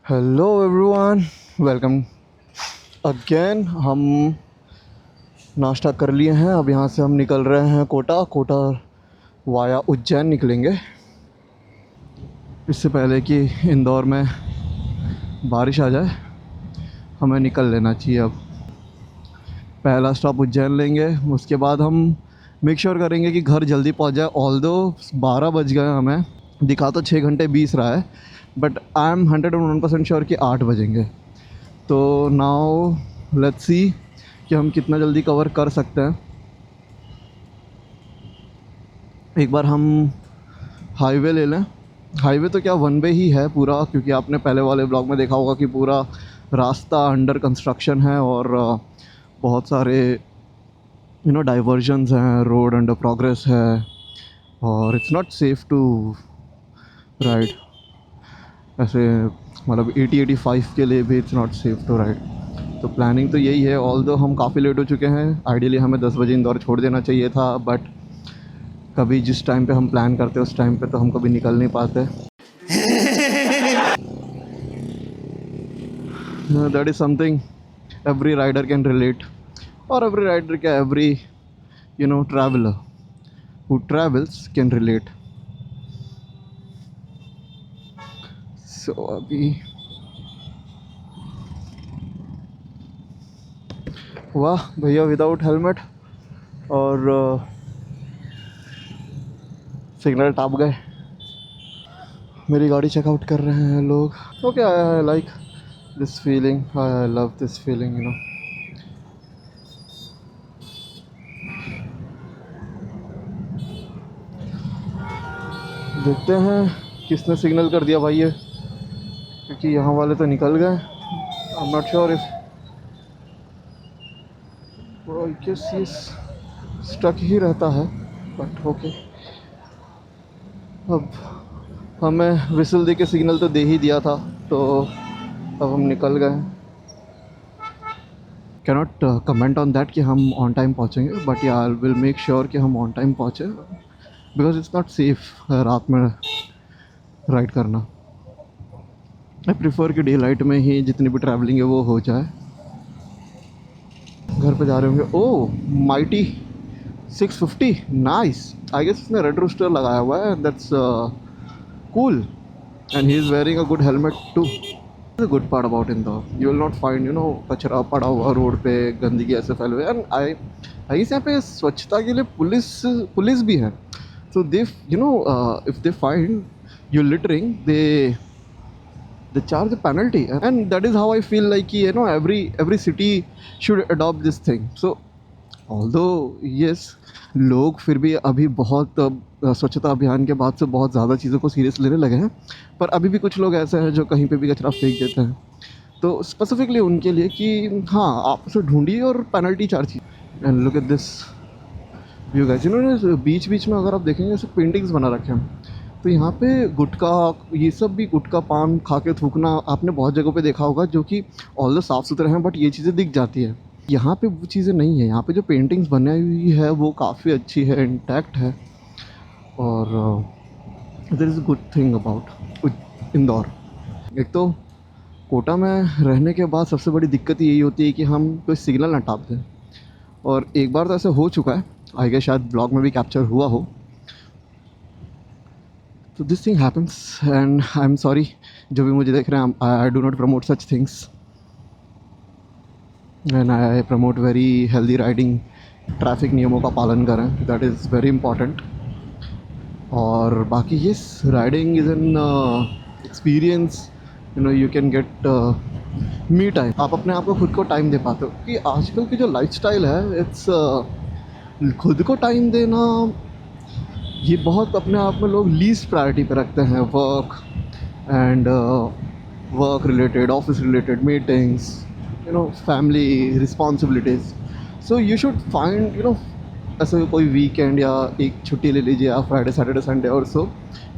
Hello everyone, welcome again. हम नाश्ता कर लिए हैं। अब यहाँ से हम निकल रहे हैं कोटा कोटा वाया उज्जैन निकलेंगे। इससे पहले कि इंदौर में बारिश आ जाए हमें निकल लेना चाहिए। अब पहला स्टॉप उज्जैन लेंगे, उसके बाद हम मेक श्योर करेंगे कि घर जल्दी पहुँच जाए। ऑल्दो 12 बज गए, हमें दिखा तो 6 घंटे 20 रहा है, बट आई एम 101% श्योर कि 8 बजेंगे। तो नाउ लेट्स सी कि हम कितना जल्दी कवर कर सकते हैं। एक बार हम हाईवे ले लें। हाईवे तो क्या, वन वे ही है पूरा, क्योंकि आपने पहले वाले ब्लॉग में देखा होगा कि पूरा रास्ता अंडर कंस्ट्रक्शन है और बहुत सारे डाइवर्जन्स हैं, रोड अंडर प्रोग्रेस है और it's not safe to ride. ऐसे मतलब 80-85 के लिए भी it's not safe to ride. तो प्लानिंग तो यही है। ऑल्दो हम काफ़ी लेट हो चुके हैं, आइडियली हमें 10 बजे इंदौर छोड़ देना चाहिए था, बट कभी जिस टाइम पे हम प्लान करते हैं उस टाइम पे तो हम कभी निकल नहीं पाते। That is something every rider can relate, और एवरी राइडर क्या, every traveller who travels can relate. So अभी वाह भैया, विदाउट हेलमेट और सिग्नल टाप गए। मेरी गाड़ी चेकआउट कर रहे हैं लोग। Okay, I like this feeling, I love this feeling. देखते हैं किसने सिग्नल कर दिया भाई ये, क्योंकि यहाँ वाले तो निकल गए। I am not sure if I guess ये स्टक ही रहता है, बट ओके। अब हमें विसल दे के सिग्नल तो दे ही दिया था, तो अब हम निकल गए। कैनॉट कमेंट ऑन दैट कि हम ऑन टाइम पहुँचेंगे, बट या आई विल मेक श्योर कि हम ऑन टाइम पहुँचे, बिकॉज इट्स नॉट सेफ रात में राइड करना। आई प्रीफर कि डे लाइट में ही जितनी भी ट्रैवलिंग है वो हो जाए। घर पे जा रहे होंगे। Oh mighty 650, nice. I guess उसने रेड रूस्टर लगाया हुआ है, that's cool, and he is wearing a good helmet too. The good part about Indore, you will not find कचरा पड़ा हुआ रोड पे, गंदगी ऐसे फैले हुए। एंड आई गेस यहाँ पे स्वच्छता के लिए पुलिस भी है। So they if they find you littering, they charge a penalty, and that is how I feel like every city should adopt this thing. So although yes, लोग फिर भी अभी बहुत स्वच्छता अभियान के बाद से बहुत ज़्यादा चीज़ों को सीरियस लेने लगे हैं, पर अभी भी कुछ लोग ऐसे हैं जो कहीं पे भी कचरा फेंक देते हैं। तो स्पेसिफिकली उनके लिए कि हाँ, आप उसे ढूंढिए और पेनल्टी चार्ज कीजिए। And look at this view guys, बीच बीच में अगर आप देखेंगे ऐसे पेंटिंग्स बना रखे हैं। तो यहाँ पे गुटखा, ये सब भी गुटखा पान खा के थूकना आपने बहुत जगहों पे देखा होगा, जो कि ऑल द साफ़ सुथरे हैं, बट ये चीज़ें दिख जाती है। यहाँ पे वो चीज़ें नहीं है। यहाँ पे जो पेंटिंग्स बनाई हुई है वो काफ़ी अच्छी है, इंटैक्ट है, और there is a good thing about Indore. एक तो कोटा में रहने के बाद सबसे बड़ी दिक्कत यही होती है कि हम कोई सिग्नल ना टाप दें, और एक बार तो ऐसे हो चुका है, आई गेस शायद ब्लॉग में भी कैप्चर हुआ हो। तो this thing happens and I am sorry, जो भी मुझे देख रहे हैं, I do not promote such things, and I promote very healthy riding. Traffic नियमों का पालन करें, दैट इज़ वेरी इंपॉर्टेंट। और बाकी yes, riding is an experience, you can get me time. आप अपने आप को खुद को टाइम दे पाते हो, कि आजकल की जो लाइफस्टाइल है, इट्स खुद को टाइम देना ये बहुत अपने आप में लोग लीस्ट प्रायोरिटी पे रखते हैं। Work and work related, office related meetings, family responsibilities. So you should find ऐसे कोई वीकेंड या एक छुट्टी ले लीजिए आप, फ्राइडे सैटरडे संडे और so.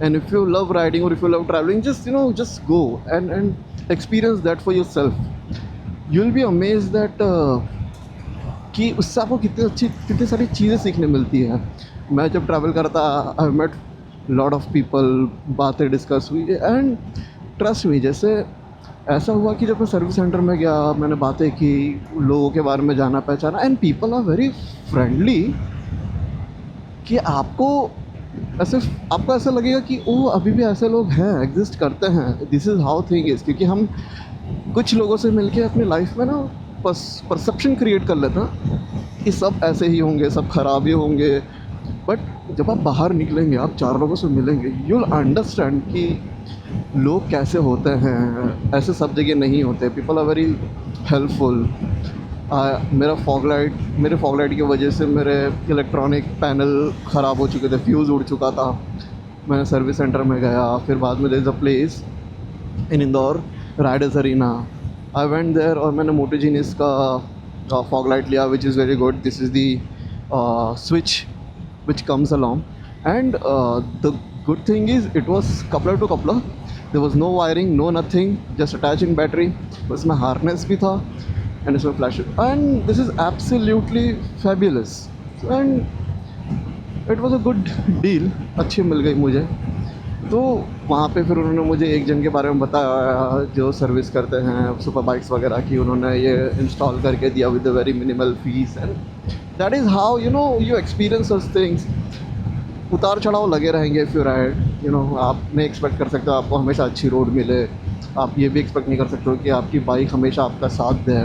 And if you love riding और if you love travelling, just go and experience that for yourself. You will be amazed that कि उससे आपको कितनी सारी चीज़ें सीखने मिलती हैं। मैं जब ट्रैवल करता, I met lot of people, बातें डिस्कस हुई, एंड ट्रस्ट मी, जैसे ऐसा हुआ कि जब मैं सर्विस सेंटर में गया, मैंने बातें की, लोगों के बारे में जाना पहचाना, and people are very friendly कि ऐसे आपको ऐसा लगेगा कि ओ अभी भी ऐसे लोग हैं, एग्जिस्ट करते हैं, this is how thing is. क्योंकि हम कुछ लोगों से मिलके अपनी लाइफ में ना परसेप्शन क्रिएट कर लेते हैं कि सब ऐसे ही होंगे, सब खराब ही होंगे। बट जब आप बाहर निकलेंगे, आप चार लोगों से मिलेंगे, यू विल अंडरस्टैंड कि लोग कैसे होते हैं। ऐसे सब जगह नहीं होते, पीपल आर वेरी हेल्पफुल। मेरे फॉग लाइट की वजह से मेरे इलेक्ट्रॉनिक पैनल ख़राब हो चुके थे, फ्यूज़ उड़ चुका था। मैंने सर्विस सेंटर में गया, फिर बाद में there is a place in Indore, riders arena. I went there और मैंने मोटो जीनियस का फॉग लाइट लिया, which is very good. This is the switch which comes along, and the good thing is it was coupler to coupler. There was no wiring, no nothing, just attaching battery. उसमें harness भी था and इसमें flash, and this is absolutely fabulous, and it was a good deal, अच्छी मिल गई मुझे। तो वहाँ पे फिर उन्होंने मुझे एक जन के बारे में बताया जो सर्विस करते हैं सुपर बाइक्स वगैरह की, उन्होंने ये इंस्टॉल करके दिया with a very minimal fees, and that is how you experience such things. उतार चढ़ाव लगे रहेंगे इफ़ यू राइड, आप नहीं एक्सपेक्ट कर सकते हो आपको हमेशा अच्छी रोड मिले। आप ये भी एक्सपेक्ट नहीं कर सकते हो कि आपकी बाइक हमेशा आपका साथ दे।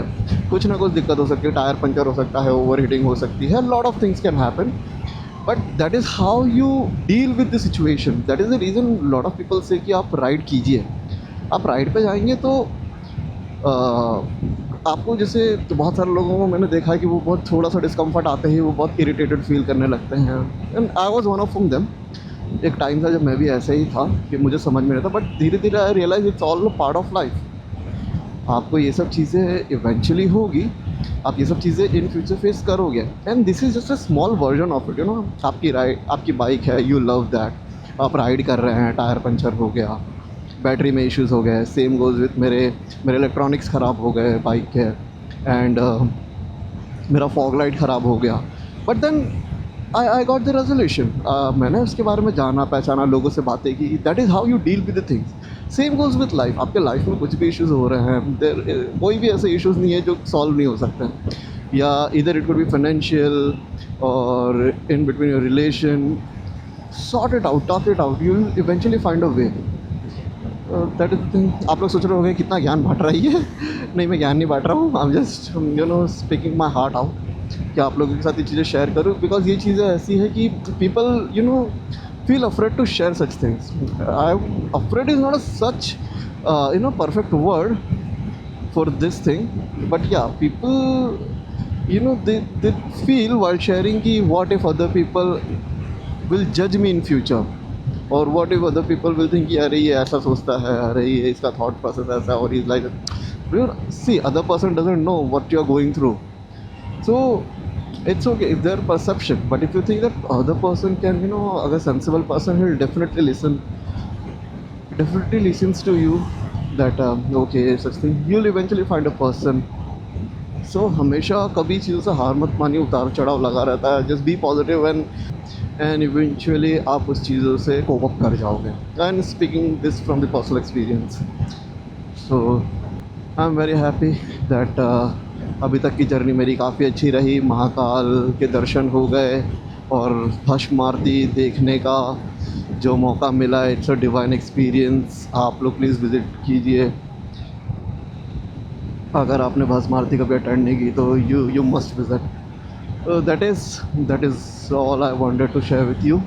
कुछ ना कुछ दिक्कत हो सकती है, टायर पंचर हो सकता है, ओवर हीटिंग हो सकती है, lot of things can happen. But that is how you deal with the situation. That is the reason lot of people से कि आप राइड कीजिए। आप राइड पे जाएंगे तो आपको जैसे, तो बहुत सारे लोगों को मैंने देखा है कि वो बहुत थोड़ा सा डिस्कम्फर्ट आते ही वो बहुत इरिटेटेड फील करने लगते हैं, and I was one of them. एक टाइम था जब मैं भी ऐसे ही था कि मुझे समझ में नहीं था, बट धीरे धीरे I realise it's all part of life. आपको ये सब चीज़ें इवेंचुअली होगी, आप ये सब चीज़ें इन फ्यूचर फेस करोगे, and this is just a small version of it. आपकी बाइक है, यू लव दैट, आप राइड कर रहे हैं, टायर पंचर हो गया, बैटरी में इश्यूज़ हो गए, सेम गोज़ विथ मेरे इलेक्ट्रॉनिक्स ख़राब हो गए बाइक के, एंड मेरा फॉग लाइट ख़राब हो गया। But then I got the resolution. मैंने उसके बारे में जाना पहचाना, लोगों से बातें की। That is how you deal with the things. Same goes with life. आपके लाइफ में कुछ भी इश्यूज़ हो रहे हैं, कोई भी ऐसे इश्यूज़ नहीं है जो सॉल्व नहीं हो सकते हैं, या इधर इट कुड बी फाइनेंशियल और in between your relation. Sort it out, talk it out, you will eventually find a way. That is thing. आप लोग सोच रहे होंगे कितना ज्ञान बांट रही है। नहीं, मैं ज्ञान नहीं बांट रहा हूँ, I am just speaking my heart out कि आप लोगों के साथ ये चीज़ें शेयर करूँ, बिकॉज ये चीज़ें ऐसी है कि people feel afraid to share such things. I afraid is not a such perfect word for this thing, but yeah, people they feel while sharing ki what if other people will judge me in future, और what if other people will think कि अरे ये ऐसा सोचता है, अरे ये इसका thought process ऐसा, और he's like, see, other person doesn't know what you are going through, so it's okay if their perception, but if you think that other person can, अगर sensible person, he'll definitely listens to you, that okay, such thing, you'll eventually find a person. सो हमेशा कभी चीज़ों से हार मत मानिए, उतार चढ़ाव लगा रहता है, just be positive and eventually आप उस चीज़ों से कोप अप कर जाओगे। And speaking this from the personal experience, so I am very happy that अभी तक की जर्नी मेरी काफ़ी अच्छी रही। महाकाल के दर्शन हो गए और भस्म आरती देखने का जो मौका मिला, इट्स अ डिवाइन एक्सपीरियंस। आप लोग प्लीज़ विज़िट कीजिए। अगर आपने भस्म आरती कभी अटेंड नहीं की तो you must visit. That is all I wanted to share with you.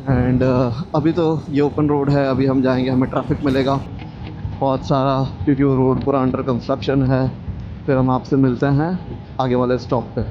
And अभी तो ये ओपन रोड है, अभी हम जाएंगे, हमें ट्रैफिक मिलेगा बहुत सारा क्योंकि वो रोड पूरा अंडर कंस्ट्रक्शन है। फिर हम आपसे मिलते हैं आगे वाले स्टॉप पे।